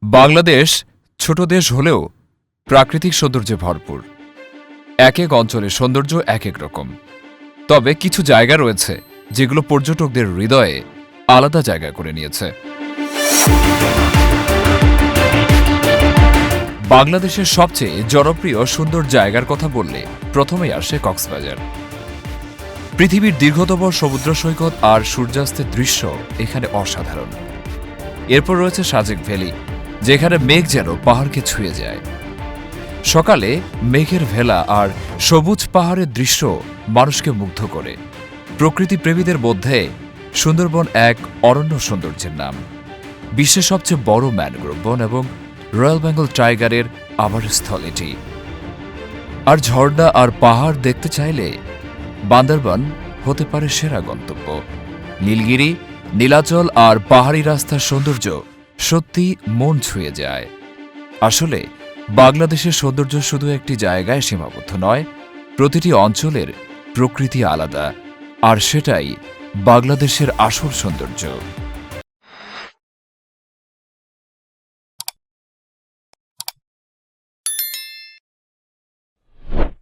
বাংলাদেশ ছোট দেশ হলেও প্রাকৃতিক সৌন্দর্যে ভরপুর। এক এক অঞ্চলের সৌন্দর্য এক এক রকম। তবে কিছু জায়গা রয়েছে যেগুলো পর্যটকদের হৃদয়ে আলাদা জায়গা করে নিয়েছে। বাংলাদেশের সবচেয়ে জনপ্রিয় সুন্দর জায়গার কথা বললে প্রথমেই আসে কক্সবাজার। পৃথিবীর দীর্ঘতম সমুদ্র সৈকত আর সূর্যাস্তের দৃশ্য এখানে অসাধারণ। এরপর রয়েছে সাজেক ভ্যালি, যেখানে মেঘ যেন পাহাড়কে ছুঁয়ে যায়। সকালে মেঘের ভেলা আর সবুজ পাহাড়ের দৃশ্য মানুষকে মুগ্ধ করে। প্রকৃতি প্রেমীদের মধ্যে সুন্দরবন এক অনন্য সৌন্দর্যের নাম। বিশ্বের সবচেয়ে বড় ম্যানগ্রোভ বন এবং রয়্যাল বেঙ্গল টাইগারের আবাসস্থল এটি। আর ঝর্ণা আর পাহাড় দেখতে চাইলে বান্দরবান হতে পারে সেরা গন্তব্য। নীলগিরি, নীলাচল আর পাহাড়ি রাস্তার সৌন্দর্য সত্যি মন ছুঁয়ে যায়। আসলে বাংলাদেশের সৌন্দর্য শুধু একটি জায়গায় সীমাবদ্ধ নয়, প্রতিটি অঞ্চলের প্রকৃতি আলাদা, আর সেটাই বাংলাদেশের আসল সৌন্দর্য।